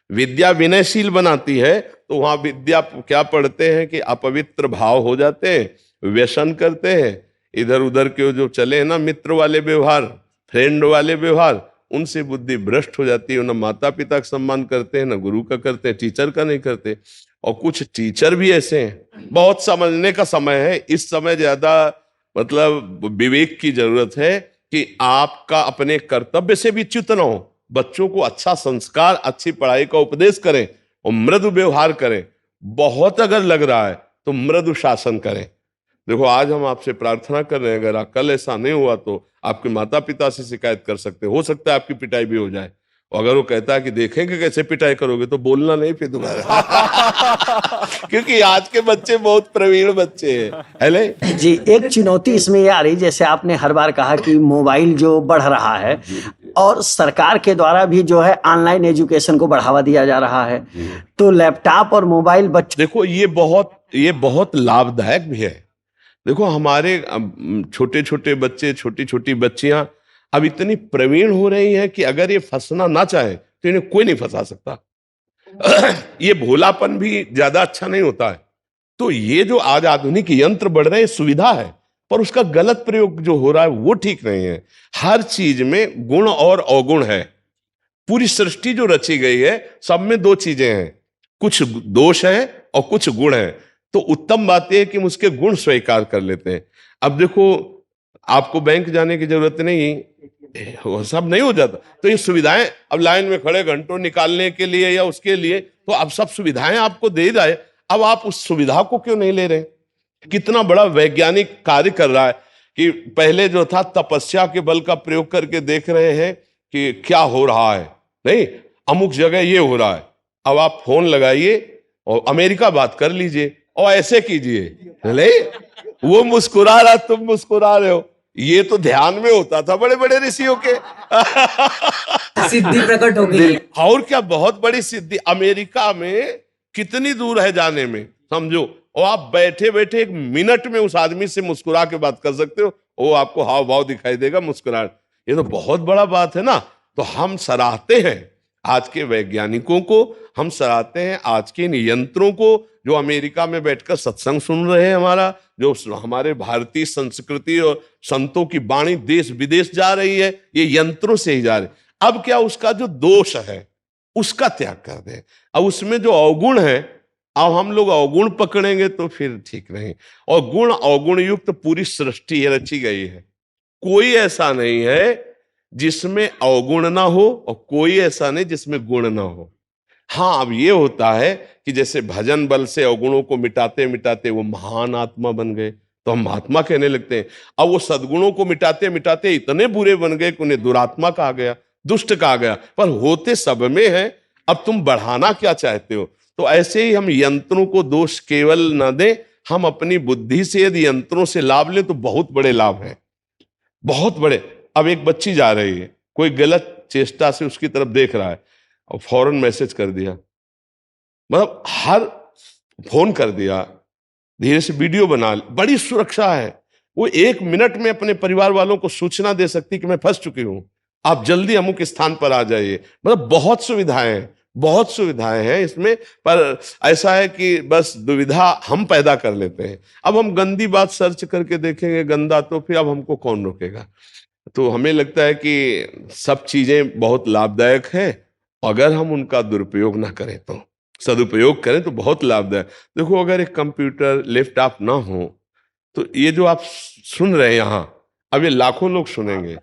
विद्या विनयशील बनाती है, तो वहां विद्या क्या पढ़ते हैं कि अपवित्र भाव हो जाते हैं, व्यसन करते हैं, इधर उधर के जो चले हैं ना मित्र वाले व्यवहार, फ्रेंड वाले व्यवहार, उनसे बुद्धि भ्रष्ट हो जाती है। ना माता पिता का सम्मान करते हैं, ना गुरु का करते हैं, टीचर का नहीं करते। और कुछ टीचर भी ऐसे हैं, बहुत समझने का समय है इस समय, ज्यादा मतलब विवेक की जरूरत है कि आपका अपने कर्तव्य से भी च्युत न हो, बच्चों को अच्छा संस्कार, अच्छी पढ़ाई का उपदेश करें और मृदु व्यवहार करें। बहुत अगर लग रहा है तो मृदु शासन करें। देखो आज हम आपसे प्रार्थना कर रहे हैं, अगर कल ऐसा नहीं हुआ तो आपके माता पिता से शिकायत कर सकते, हो सकता है आपकी पिटाई भी हो जाए। और अगर वो कहता है कि देखेंगे कैसे पिटाई करोगे, तो बोलना नहीं फिर दोबारा क्योंकि आज के बच्चे बहुत प्रवीण बच्चे हैं। हेले जी, एक चुनौती इसमें ये आ रही, जैसे आपने हर बार कहा कि मोबाइल जो बढ़ रहा है और सरकार के द्वारा भी जो है ऑनलाइन एजुकेशन को बढ़ावा दिया जा रहा है, तो लैपटॉप और मोबाइल बच्चे, देखो ये बहुत लाभदायक भी है। देखो हमारे छोटे छोटे बच्चे, छोटी छोटी बच्चियां अब इतनी प्रवीण हो रही हैं कि अगर ये फंसना ना चाहे तो इन्हें कोई नहीं फंसा सकता। ये भोलापन भी ज्यादा अच्छा नहीं होता है। तो ये जो आज आधुनिक यंत्र बढ़ रहे हैं सुविधा है, पर उसका गलत प्रयोग जो हो रहा है वो ठीक नहीं है। हर चीज में गुण और अवगुण है। पूरी सृष्टि जो रची गई है सब में दो चीजें हैं, कुछ दोष है और कुछ गुण है। तो उत्तम बात यह है कि हम उसके गुण स्वीकार कर लेते हैं। अब देखो, आपको बैंक जाने की जरूरत नहीं, वो सब नहीं हो जाता। तो ये सुविधाएं, अब लाइन में खड़े घंटों निकालने के लिए या उसके लिए, तो अब सब सुविधाएं आपको दे रहा है, अब आप उस सुविधा को क्यों नहीं ले रहे? कितना बड़ा वैज्ञानिक कार्य कर रहा है कि पहले जो था तपस्या के बल का प्रयोग करके देख रहे हैं कि क्या हो रहा है, नहीं अमुक जगह ये हो रहा है। अब आप फोन लगाइए और अमेरिका बात कर लीजिए और ऐसे कीजिए, नहीं वो मुस्कुरा रहा, तुम मुस्कुरा रहे हो। ये तो ध्यान में होता था बड़े बड़े ऋषियों के। सिद्धि प्रकट हो गई। और क्या बहुत बड़ी सिद्धि। अमेरिका में कितनी दूर है जाने में, समझो, और आप बैठे बैठे 1 मिनट में उस आदमी से मुस्कुरा के बात कर सकते हो, वो आपको हाव भाव दिखाई देगा, मुस्कुराहट। ये तो बहुत बड़ा बात है ना। तो हम सराहते हैं आज के वैज्ञानिकों को, हम सराहते हैं आज के इन यंत्रों को जो अमेरिका में बैठकर सत्संग सुन रहे हैं, हमारा जो हमारे भारतीय संस्कृति और संतों की वाणी देश विदेश जा रही है, ये यंत्रों से ही जा रही। अब क्या उसका जो दोष है उसका त्याग कर दें। अब उसमें जो अवगुण है, अब हम लोग अवगुण पकड़ेंगे तो फिर ठीक नहीं। और गुण अवगुण युक्त पूरी सृष्टि रची गई है। कोई ऐसा नहीं है जिसमें अवगुण ना हो और कोई ऐसा नहीं जिसमें गुण ना हो। हाँ, अब ये होता है कि जैसे भजन बल से अवगुणों को मिटाते मिटाते वो महान आत्मा बन गए, तो हम महात्मा कहने लगते हैं। अब वो सद्गुणों को मिटाते मिटाते इतने बुरे बन गए कि उन्हें दुरात्मा कहा गया, दुष्ट कहा गया, पर होते सब में है। अब तुम बढ़ाना क्या चाहते हो? तो ऐसे ही हम यंत्रों को दोष केवल न दें, हम अपनी बुद्धि से यदि यंत्रों से लाभ लें तो बहुत बड़े लाभ हैं, बहुत बड़े। अब एक बच्ची जा रही है, कोई गलत चेष्टा से उसकी तरफ देख रहा है और फौरन मैसेज कर दिया, मतलब हर फोन कर दिया, धीरे से वीडियो बना, बड़ी सुरक्षा है। वो 1 मिनट में अपने परिवार वालों को सूचना दे सकती कि मैं फंस चुकी हूं, आप जल्दी अमुक स्थान पर आ जाइए। मतलब बहुत सुविधाएं हैं, बहुत सुविधाएं हैं इसमें। पर ऐसा है कि बस दुविधा हम पैदा कर लेते हैं। अब हम गंदी बात सर्च करके देखेंगे गंदा, तो फिर अब हमको कौन रोकेगा? तो हमें लगता है कि सब चीजें बहुत लाभदायक हैं, अगर हम उनका दुरुपयोग ना करें तो, सदुपयोग करें तो बहुत लाभदायक। देखो, अगर एक कंप्यूटर लैपटॉप ना हो तो ये जो आप सुन रहे हैं यहाँ, अब ये लाखों लोग सुनेंगे।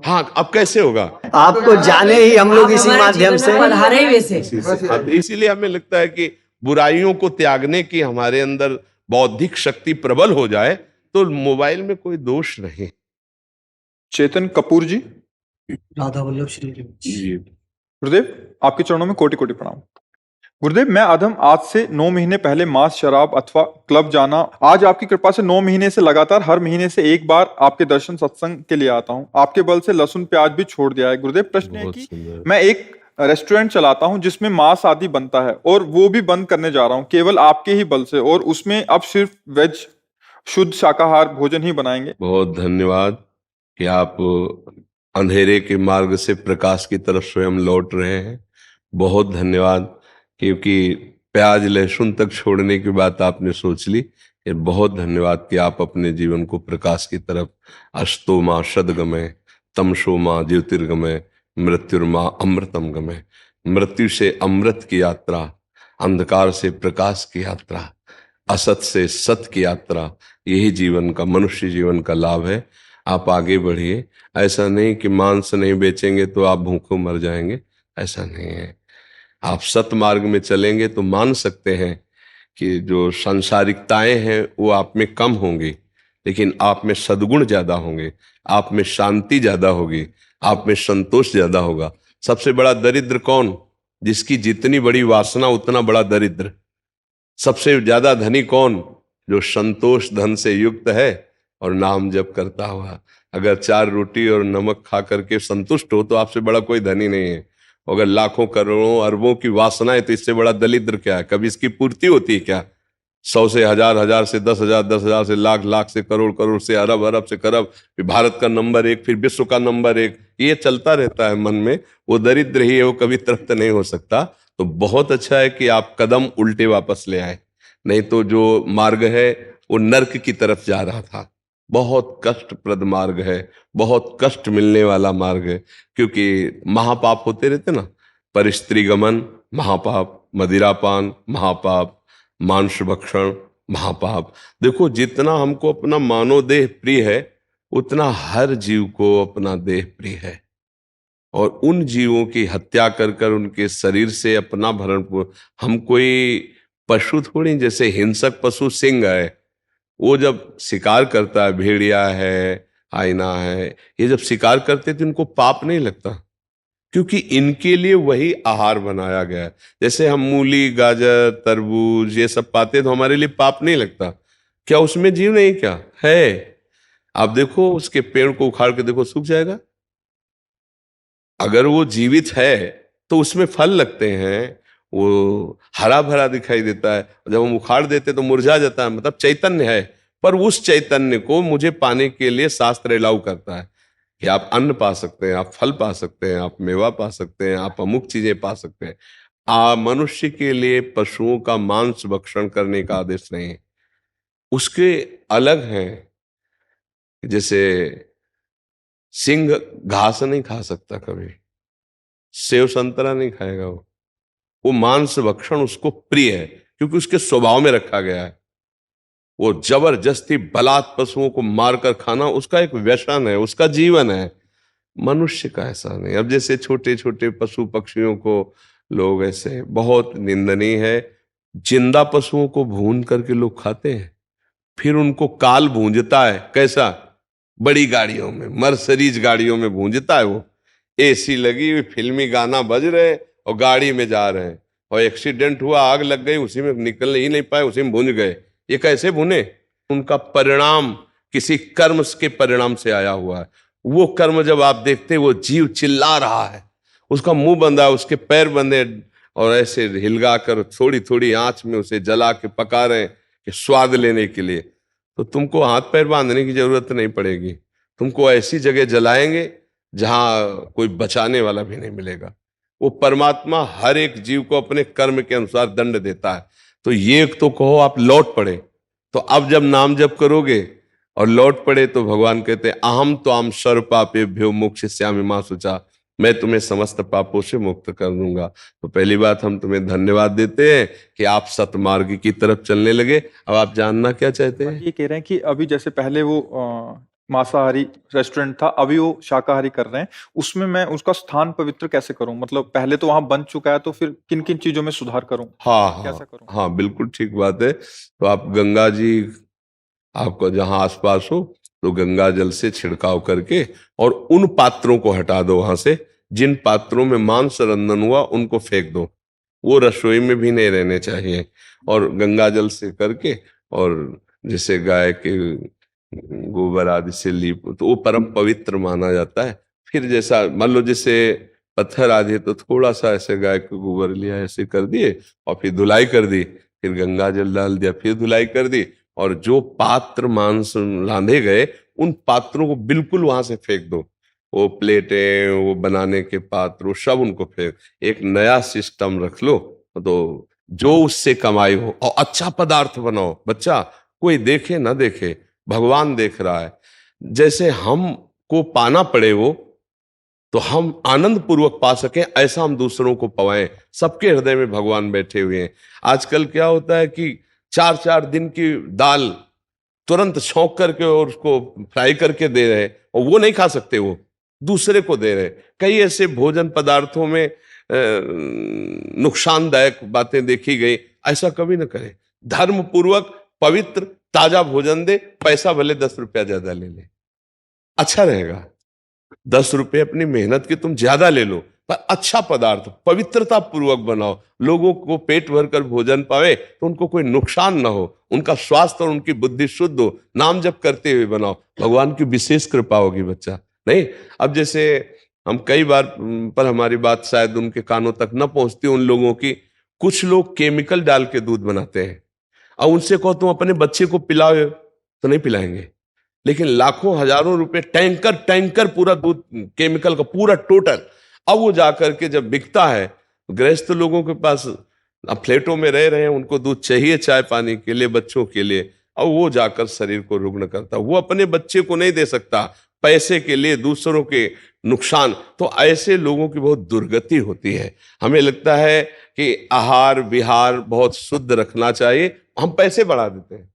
हाँ, अब कैसे होगा? आपको जाने ही हम लोग इसी माध्यम से। पधारे वैसे। हाँ, तो इसीलिए हमें लगता है कि बुराइयों को त्यागने की हमारे अंदर बौद्धिक शक्ति प्रबल हो जाए तो मोबाइल में कोई दोष नहीं। चेतन कपूर जी। राधा वल्लभ श्री जी। गुरुदेव, आपके चरणों में कोटि कोटि प्रणाम। गुरुदेव, मैं अधम आज से 9 महीने पहले मांस, शराब अथवा क्लब जाना, आज आपकी कृपा से 9 महीने से लगातार हर महीने से एक बार आपके दर्शन सत्संग के लिए आता हूं। आपके बल से लहसुन प्याज भी छोड़ दिया है। गुरुदेव, प्रश्न है कि मैं एक रेस्टोरेंट चलाता हूं जिसमें मांस आदि बनता है और वो भी बंद करने जा रहा हूं केवल आपके ही बल से, और उसमें अब सिर्फ वेज शुद्ध शाकाहार भोजन ही बनाएंगे। बहुत धन्यवाद कि आप अंधेरे के मार्ग से प्रकाश की तरफ स्वयं लौट रहे हैं। बहुत धन्यवाद, क्योंकि प्याज लहसुन तक छोड़ने की बात आपने सोच ली। ये बहुत धन्यवाद कि आप अपने जीवन को प्रकाश की तरफ, अस्तो माँ सदगमय, तमसो माँ ज्योतिर्गमय, मृत्युर्मा अमृतम गमय। मृत्यु से अमृत की यात्रा, अंधकार से प्रकाश की यात्रा, असत से सत की यात्रा, यही जीवन का, मनुष्य जीवन का लाभ है। आप आगे बढ़िए। ऐसा नहीं कि मांस नहीं बेचेंगे तो आप भूखों मर जाएंगे, ऐसा नहीं है। आप सत मार्ग में चलेंगे तो मान सकते हैं कि जो सांसारिकताएं हैं वो आप में कम होंगी, लेकिन आप में सद्गुण ज्यादा होंगे, आप में शांति ज्यादा होगी, आप में संतोष ज्यादा होगा। सबसे बड़ा दरिद्र कौन? जिसकी जितनी बड़ी वासना उतना बड़ा दरिद्र। सबसे ज्यादा धनी कौन? जो संतोष धन से युक्त है और नाम जप करता हुआ। अगर 4 रोटी और नमक खा करके संतुष्ट हो तो आपसे बड़ा कोई धनी नहीं है। अगर लाखों करोड़ों अरबों की वासना है तो इससे बड़ा दरिद्र क्या है? कभी इसकी पूर्ति होती है क्या? 100 से हजार, हजार से 10,000, 10,000 से लाख, लाख से करोड़, करोड़ से अरब, अरब से खरब, फिर भारत का नंबर 1, फिर विश्व का नंबर 1, ये चलता रहता है मन में। वो दरिद्र ही है, वो कभी तृप्त नहीं हो सकता। तो बहुत अच्छा है कि आप कदम उल्टे वापस ले आए, नहीं तो जो मार्ग है वो नर्क की तरफ जा रहा था। बहुत कष्टप्रद मार्ग है, बहुत कष्ट मिलने वाला मार्ग है, क्योंकि महापाप होते रहते ना, पर स्त्री गमन महापाप, मदिरापान महापाप, मांस भक्षण महापाप। देखो, जितना हमको अपना मानव देह प्रिय है, उतना हर जीव को अपना देह प्रिय है। और उन जीवों की हत्या कर कर उनके शरीर से अपना भरण हम कोई पशु थोड़ी, जैसे हिंसक पशु सिंह है, वो जब शिकार करता है, भेड़िया है, हाइना है, ये जब शिकार करते तो इनको पाप नहीं लगता, क्योंकि इनके लिए वही आहार बनाया गया है। जैसे हम मूली, गाजर, तरबूज ये सब पाते तो हमारे लिए पाप नहीं लगता, क्या उसमें जीव नहीं क्या है? आप देखो, उसके पेड़ को उखाड़ के देखो, सूख जाएगा। अगर वो जीवित है तो उसमें फल लगते हैं, वो हरा भरा दिखाई देता है। जब हम उखाड़ देते तो मुरझा जाता है, मतलब चैतन्य है। पर उस चैतन्य को मुझे पाने के लिए शास्त्र अलाउ करता है कि आप अन्न पा सकते हैं, आप फल पा सकते हैं, आप मेवा पा सकते हैं, आप अमुक चीजें पा सकते हैं। मनुष्य के लिए पशुओं का मांस भक्षण करने का आदेश नहीं है। उसके अलग हैं, जैसे सिंह घास नहीं खा सकता कभी, सेव संतरा नहीं खाएगा वो मांस भक्षण उसको प्रिय है, क्योंकि उसके स्वभाव में रखा गया है। वो जबरदस्ती बलात् पशुओं को मारकर खाना उसका एक व्यसन है, उसका जीवन है। मनुष्य का ऐसा नहीं। अब जैसे छोटे छोटे पशु पक्षियों को लोग ऐसे, बहुत निंदनीय है, जिंदा पशुओं को भून करके लोग खाते हैं, फिर उनको काल भूंजता है। कैसा? बड़ी गाड़ियों में, मर्सिडीज गाड़ियों में भूंजता है वो, एसी लगी हुई, फिल्मी गाना बज रहे और गाड़ी में जा रहे हैं, और एक्सीडेंट हुआ, आग लग गई, उसी में निकल ही नहीं पाए, उसी में भूंज गए। ये कैसे भुने? उनका परिणाम किसी कर्म के परिणाम से आया हुआ है। वो कर्म जब आप देखते, वो जीव चिल्ला रहा है, उसका मुंह बंधा है, उसके पैर बंधे, और ऐसे हिलगा कर थोड़ी थोड़ी आंच में उसे जला के पका रहे हैं कि स्वाद लेने के लिए। तो तुमको हाथ पैर बांधने की जरूरत नहीं पड़ेगी, तुमको ऐसी जगह जलाएंगे जहां कोई बचाने वाला भी नहीं मिलेगा। वो परमात्मा हर एक जीव को अपने कर्म के अनुसार दंड देता है। तो ये तो कहो आप लौट पड़े, तो अब जब नाम जप करोगे और लौट पड़े तो भगवान कहते हैं, अहम तो आम सर्व पापेभ्यो मोक्षयिष्यामि मा शुचा, मैं तुम्हें समस्त पापों से मुक्त कर दूंगा। तो पहली बात, हम तुम्हें धन्यवाद देते हैं कि आप सतमार्ग की तरफ चलने लगे। अब आप जानना क्या चाहते हैं? ये कह रहे हैं कि अभी जैसे पहले वो मांसाहारी रेस्टोरेंट था, अभी वो शाकाहारी कर रहे हैं, उसमें मैं उसका स्थान पवित्र कैसे करूं? मतलब पहले तो वहां बन चुका है, तो फिर किन किन चीजों में सुधार करूं? हाँ कैसा हाँ करूं? हाँ, बिल्कुल ठीक बात है। तो आप गंगा जी, आपको जहां आसपास हो, तो गंगा जल से छिड़काव करके और उन पात्रों को हटा दो वहां से, जिन पात्रों में मांस रंधन हुआ उनको फेंक दो, वो रसोई में भी नहीं रहने चाहिए। और गंगा जल से करके, और जैसे गाय के गोबर आदि से लीप, तो वो परम पवित्र माना जाता है। फिर जैसा मान लो, जैसे पत्थर आदि है, तो थोड़ा सा ऐसे गाय को गोबर लिया, ऐसे कर दिए, और फिर धुलाई कर दी, फिर गंगा जल डाल दिया, फिर धुलाई कर दी, और जो पात्र मांस रांधे गए उन पात्रों को बिल्कुल वहां से फेंक दो। वो प्लेटें, वो बनाने के पात्र, वो सब उनको फेंक, एक नया सिस्टम रख लो। तो जो उससे कमाई हो, और अच्छा पदार्थ बनाओ। बच्चा कोई देखे ना देखे, भगवान देख रहा है। जैसे हमको पाना पड़े वो, तो हम आनंद पूर्वक पा सकें, ऐसा हम दूसरों को पवाएं। सबके हृदय में भगवान बैठे हुए हैं। आजकल क्या होता है कि 4-4 दिन की दाल तुरंत छौंक करके और उसको फ्राई करके दे रहे हैं, और वो नहीं खा सकते, वो दूसरे को दे रहे हैं। कई ऐसे भोजन पदार्थों में नुकसानदायक बातें देखी गई। ऐसा कभी ना करें। धर्म पूर्वक पवित्र ताजा भोजन दे, पैसा भले 10 रुपया ज्यादा ले ले, अच्छा रहेगा। 10 रुपए अपनी मेहनत के तुम ज्यादा ले लो, पर अच्छा पदार्थ पवित्रता पूर्वक बनाओ, लोगों को पेट भर कर भोजन पावे, तो उनको कोई नुकसान ना हो, उनका स्वास्थ्य और उनकी बुद्धि शुद्ध हो, नाम जप करते हुए बनाओ। भगवान की विशेष कृपा होगी बच्चा। नहीं, अब जैसे हम कई बार, पर हमारी बात शायद उनके कानों तक न पहुंचती उन लोगों की, कुछ लोग केमिकल डाल के दूध बनाते हैं। और उनसे कहो तुम अपने बच्चे को पिलाओ तो नहीं पिलाएंगे, लेकिन लाखों हजारों रुपए टैंकर टैंकर पूरा दूध केमिकल का पूरा टोटल, अब वो जाकर के जब बिकता है, गृहस्थ लोगों के पास अब फ्लैटों में रह रहे हैं, उनको दूध चाहिए चाय पानी के लिए, बच्चों के लिए, और वो जाकर शरीर को रुग्ण करता, वो अपने बच्चे को नहीं दे सकता पैसे के लिए, दूसरों के नुकसान। तो ऐसे लोगों की बहुत दुर्गति होती है। हमें लगता है कि आहार विहार बहुत शुद्ध रखना चाहिए, हम पैसे बढ़ा देते हैं।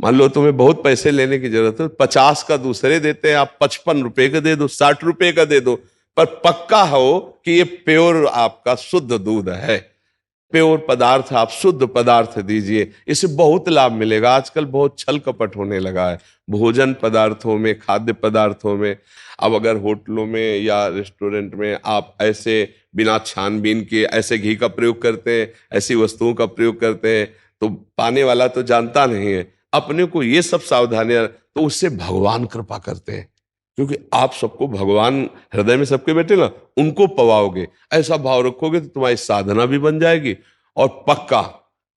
मान लो तुम्हें बहुत पैसे लेने की जरूरत है, 50 का दूसरे देते हैं, आप 55 रुपए का दे दो, 60 रुपए का दे दो, पर पक्का हो कि ये प्योर आपका शुद्ध दूध है, प्योर पदार्थ, आप शुद्ध पदार्थ दीजिए, इससे बहुत लाभ मिलेगा। आजकल बहुत छल कपट होने लगा है भोजन पदार्थों में, खाद्य पदार्थों में। अब अगर होटलों में या रेस्टोरेंट में आप ऐसे बिना छानबीन के ऐसे घी का प्रयोग करते हैं, ऐसी वस्तुओं का प्रयोग करते हैं, तो पाने वाला तो जानता नहीं है, अपने को ये सब सावधानियां, तो उससे भगवान कृपा करते हैं, क्योंकि आप सबको भगवान हृदय में सबके बैठे ना, उनको पवाओगे, ऐसा भाव रखोगे तो तुम्हारी साधना भी बन जाएगी। और पक्का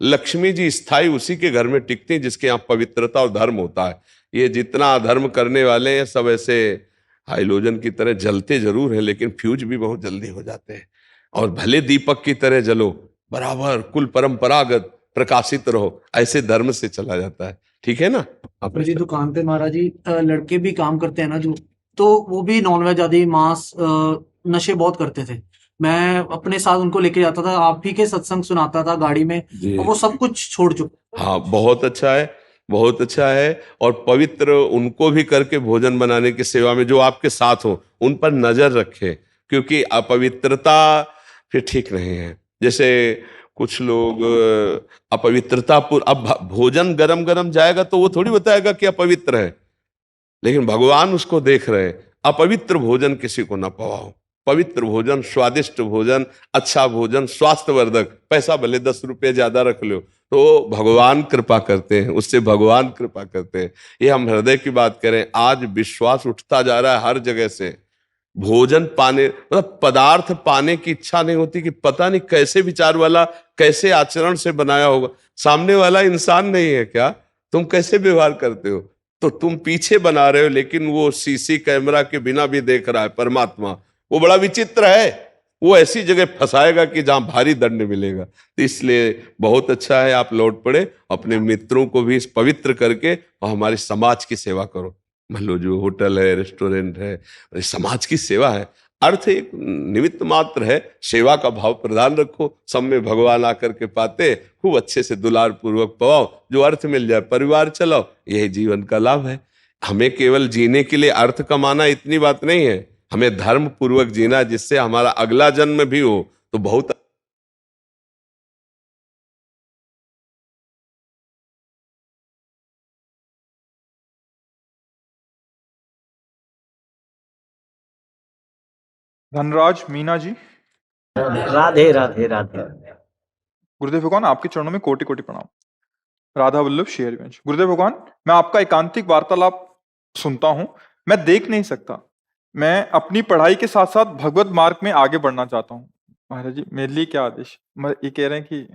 लक्ष्मी जी स्थायी उसी के घर में टिकती हैं जिसके यहाँ पवित्रता और धर्म होता है। ये जितना धर्म करने वाले हैं सब ऐसे हाइलोजन की तरह जलते जरूर हैं, लेकिन फ्यूज भी बहुत जल्दी हो जाते हैं। और भले दीपक की तरह जलो, बराबर कुल परंपरागत प्रकाशित रहो, ऐसे धर्म से चला जाता है। ठीक है ना। आप जी दुकान पे महाराज जी लड़के भी काम करते हैं ना जो, तो वो भी नॉनवेज आदि मांस नशे बहुत करते थे। मैं अपने साथ उनको लेके जाता था, आप ही के सत्संग सुनाता था गाड़ी में, जी। और वो सब कुछ छोड़ चुके। हाँ, बहुत अच्छा है, बहुत अच्छा है। और पवित्र उनको भी करके भोजन बनाने की सेवा में जो आपके साथ हो, उन पर नजर रखें, क्योंकि अपवित्रता फिर ठीक नहीं है। जैसे कुछ लोग अपवित्रता अब भोजन गरम गरम जाएगा तो वो थोड़ी बताएगा कि अपवित्र है, लेकिन भगवान उसको देख रहे हैं। अपवित्र भोजन किसी को ना पवाओ, पवित्र भोजन, स्वादिष्ट भोजन, अच्छा भोजन, स्वास्थ्यवर्धक, पैसा भले 10 रुपये ज्यादा रख लो, तो भगवान कृपा करते हैं, उससे भगवान कृपा करते हैं। ये हम हृदय की बात करें, आज विश्वास उठता जा रहा है हर जगह से। भोजन पाने मतलब पदार्थ पाने की इच्छा नहीं होती कि पता नहीं कैसे विचार वाला, कैसे आचरण से बनाया होगा। सामने वाला इंसान नहीं है क्या? तुम कैसे व्यवहार करते हो? तो तुम पीछे बना रहे हो, लेकिन वो सीसी कैमरा के बिना भी देख रहा है परमात्मा। वो बड़ा विचित्र है, वो ऐसी जगह फंसाएगा कि जहां भारी दंड मिलेगा। तो इसलिए बहुत अच्छा है आप लौट पड़े, अपने मित्रों को भी पवित्र करके और हमारे समाज की सेवा करो। मान लो जो होटल है, रेस्टोरेंट है, समाज की सेवा है, अर्थ एक निमित्त मात्र है, सेवा का भाव प्रदान रखो, सब में भगवान आकर के पाते, खूब अच्छे से दुलार पूर्वक पवाओ, जो अर्थ मिल जाए परिवार चलाओ, यही जीवन का लाभ है। हमें केवल जीने के लिए अर्थ कमाना इतनी बात नहीं है, हमें धर्म पूर्वक जीना, जिससे हमारा अगला जन्म भी हो तो बहुत। धनराज मीना जी, राधे राधे राधे। गुरुदेव भगवान आपके चरणों में कोटि कोटि प्रणाम। राधा वल्लभ शेरगंज। गुरुदेव भगवान, मैं आपका एकांतिक वार्तालाप सुनता हूं, मैं देख नहीं सकता। मैं अपनी पढ़ाई के साथ साथ भगवत मार्ग में आगे बढ़ना चाहता हूं। महाराज जी मेरे लिए क्या आदेश? ये कह रहे हैं कि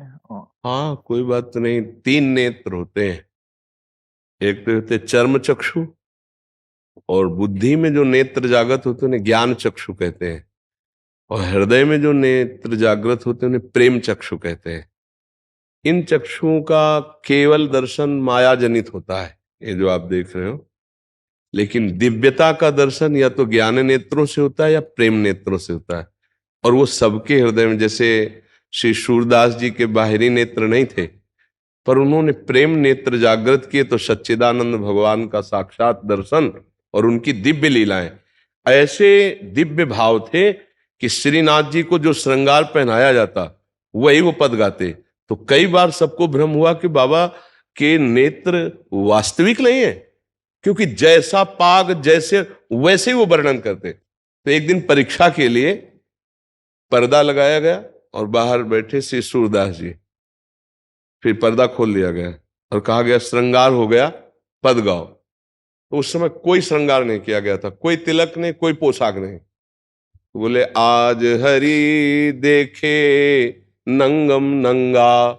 हाँ, कोई बात नहीं। 3 नेत्र होते हैं, एक तो होते चर्म चक्षु, और बुद्धि में जो नेत्र जागृत होते हैं उन्हें ज्ञान चक्षु कहते हैं, और हृदय में जो नेत्र जागृत होते हैं उन्हें प्रेम चक्षु कहते हैं। इन चक्षुओं का केवल दर्शन माया जनित होता है, ये जो आप देख रहे हो, लेकिन दिव्यता का दर्शन या तो ज्ञान नेत्रों से होता है या प्रेम नेत्रों से होता है। और वो सबके हृदय में, जैसे श्री सूरदास जी के बाहरी नेत्र नहीं थे, पर उन्होंने प्रेम नेत्र जागृत किए तो सच्चिदानंद भगवान का साक्षात दर्शन और उनकी दिव्य लीलाएं, ऐसे दिव्य भाव थे कि श्रीनाथ जी को जो श्रृंगार पहनाया जाता वही वो पद गाते। तो कई बार सबको भ्रम हुआ कि बाबा के नेत्र वास्तविक नहीं है, क्योंकि जैसा पाग जैसे वैसे ही वो वर्णन करते। तो एक दिन परीक्षा के लिए पर्दा लगाया गया और बाहर बैठे श्री सूरदास जी, फिर पर्दा खोल लिया गया और कहा गया श्रृंगार हो गया, पद गाओ। तो उस समय कोई श्रृंगार नहीं किया गया था, कोई तिलक नहीं, कोई पोशाक नहीं। तो बोले आज हरि देखे नंगम नंगा,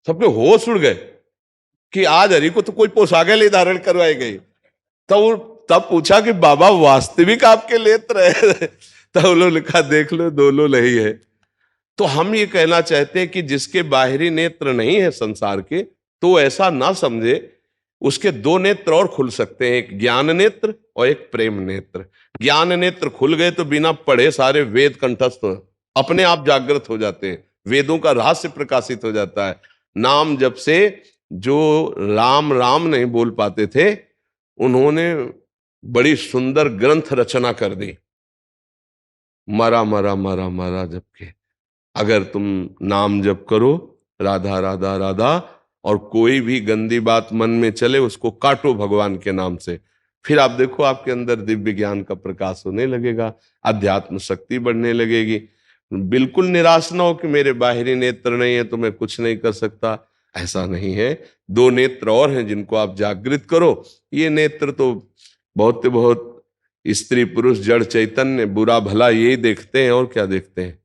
सबके होश उड़ गए। कि आज हरि को तो कोई पोशाकें नहीं धारण करवाई गई। तब पूछा कि बाबा वास्तविक आपके नेत्र है? तब उन्होंने लिखा देख लो दोनों नहीं है। तो हम ये कहना चाहते हैं कि जिसके बाहरी नेत्र नहीं है संसार के, तो ऐसा ना समझे, उसके दो नेत्र और खुल सकते हैं, एक ज्ञान नेत्र और एक प्रेम नेत्र। ज्ञान नेत्र खुल गए तो बिना पढ़े सारे वेद कंठस्थ अपने आप जागृत हो जाते हैं, वेदों का रहस्य प्रकाशित हो जाता है। नाम जब से जो राम राम नहीं बोल पाते थे, उन्होंने बड़ी सुंदर ग्रंथ रचना कर दी, मरा मरा मरा मरा जबकि। अगर तुम नाम जप करो राधा राधा राधा, और कोई भी गंदी बात मन में चले उसको काटो भगवान के नाम से, फिर आप देखो आपके अंदर दिव्य ज्ञान का प्रकाश होने लगेगा, अध्यात्म शक्ति बढ़ने लगेगी। बिल्कुल निराश ना हो कि मेरे बाहरी नेत्र नहीं है तो मैं कुछ नहीं कर सकता, ऐसा नहीं है। दो नेत्र और हैं जिनको आप जागृत करो। ये नेत्र तो बहुत स्त्री पुरुष जड़ चैतन्य बुरा भला यही देखते हैं, और क्या देखते हैं।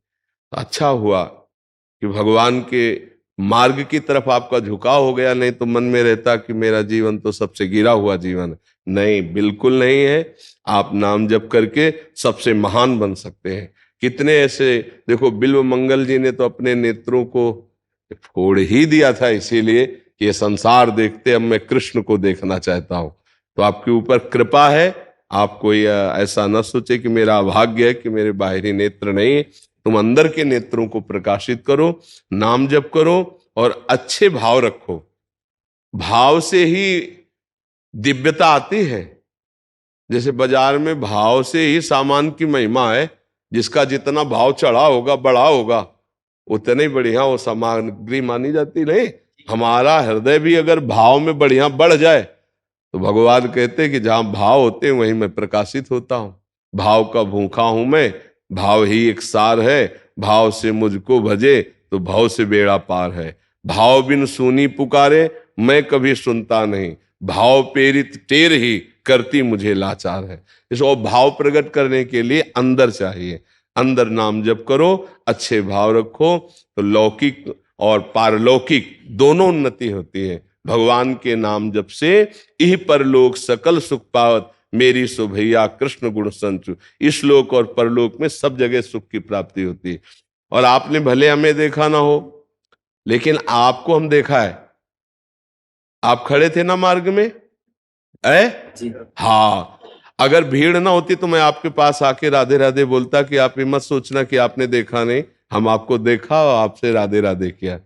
अच्छा हुआ कि भगवान के मार्ग की तरफ आपका झुकाव हो गया, नहीं तो मन में रहता कि मेरा जीवन तो सबसे गिरा हुआ जीवन है। नहीं, बिल्कुल नहीं है। आप नाम जप करके सबसे महान बन सकते हैं। कितने ऐसे, देखो बिल्व मंगल जी ने तो अपने नेत्रों को फोड़ ही दिया था, इसीलिए कि ये संसार देखते अब मैं कृष्ण को देखना चाहता हूं। तो आपके ऊपर कृपा है, आप कोई ऐसा न सोचे कि मेरा अभाग्य है कि मेरे बाहरी नेत्र नहीं है। तुम अंदर के नेत्रों को प्रकाशित करो, नाम जप करो और अच्छे भाव रखो। भाव से ही दिव्यता आती है। जैसे बाजार में भाव से ही सामान की महिमा है, जिसका जितना भाव चढ़ा होगा बढ़ा होगा उतने ही बढ़िया वो सामग्री मानी जाती। नहीं, हमारा हृदय भी अगर भाव में बढ़िया बढ़ जाए तो भगवान कहते हैं कि जहां भाव होते हैं वहीं मैं प्रकाशित होता हूं। भाव का भूखा हूं मैं, भाव ही एक सार है, भाव से मुझको भजे तो भाव से बेड़ा पार है। भाव बिन सुनी पुकारे मैं कभी सुनता नहीं, भाव प्रेरित टेर ही करती मुझे लाचार है। इसको भाव प्रकट करने के लिए अंदर चाहिए, अंदर नाम जप करो, अच्छे भाव रखो, तो लौकिक और पारलौकिक दोनों उन्नति होती है। भगवान के नाम जप से इह परलोक सकल सुख पावत, मेरी सुभैया कृष्ण गुण संचु। इस लोक और परलोक में सब जगह सुख की प्राप्ति होती है। और आपने भले हमें देखा ना हो, लेकिन आपको हम देखा है। आप खड़े थे ना मार्ग में, हाँ, अगर भीड़ ना होती तो मैं आपके पास आके राधे राधे बोलता कि आप ये मत सोचना कि आपने देखा नहीं, हम आपको देखा और आपसे राधे राधे किया।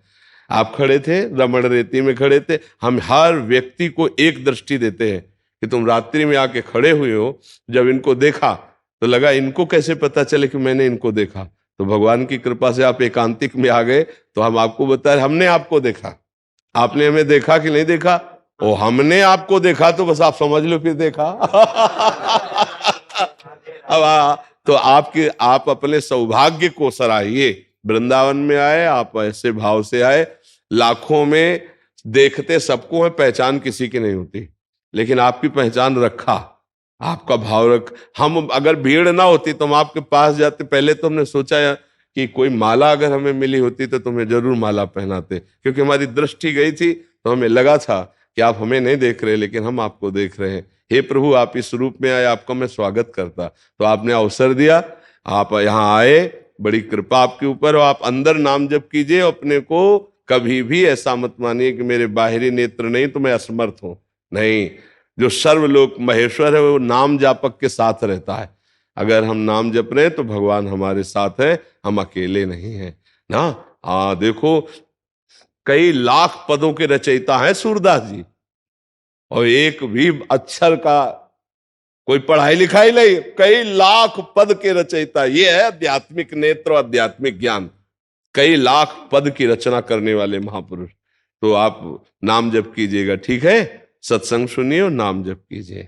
आप खड़े थे, रमण रेती में खड़े थे। हम हर व्यक्ति को एक दृष्टि देते हैं कि तुम रात्रि में आके खड़े हुए हो, जब इनको देखा तो लगा इनको कैसे पता चले कि मैंने इनको देखा। तो भगवान की कृपा से आप एकांतिक में आ गए, तो हम आपको बताए हमने आपको देखा। आपने हमें देखा कि नहीं देखा? ओ, हमने आपको देखा तो बस आप समझ लो फिर देखा। अब तो आप अपने सौभाग्य को सराहिए। वृंदावन में आए, आप ऐसे भाव से आए। लाखों में देखते सबको है, पहचान किसी की नहीं होती, लेकिन आपकी पहचान रखा, आपका भाव रख। हम अगर भीड़ ना होती तो हम आपके पास जाते। पहले तो हमने सोचा कि कोई माला अगर हमें मिली होती तो तुम्हें जरूर माला पहनाते, क्योंकि हमारी दृष्टि गई थी तो हमें लगा था कि आप हमें नहीं देख रहे, लेकिन हम आपको देख रहे हैं। हे प्रभु, आप इस रूप में आए, आपका मैं स्वागत करता। तो आपने अवसर दिया, आप यहाँ आए, बड़ी कृपा आपके ऊपर। और आप अंदर नाम जप कीजिए। अपने को कभी भी ऐसा मत मानिए कि मेरे बाहरी नेत्र नहीं तो मैं असमर्थ हूं। नहीं, जो सर्वलोक महेश्वर है वो नाम जापक के साथ रहता है। अगर हम नाम जप रहे हैं तो भगवान हमारे साथ है, हम अकेले नहीं हैं ना। देखो, कई लाख पदों के रचयिता हैं सूरदास जी, और एक भी अक्षर का कोई पढ़ाई लिखाई नहीं, कई लाख पद के रचयिता। ये है आध्यात्मिक नेत्र, आध्यात्मिक ज्ञान। कई लाख पद की रचना करने वाले महापुरुष। तो आप नाम जप कीजिएगा, ठीक है? सत्संग सुनिए और नाम जप कीजिए।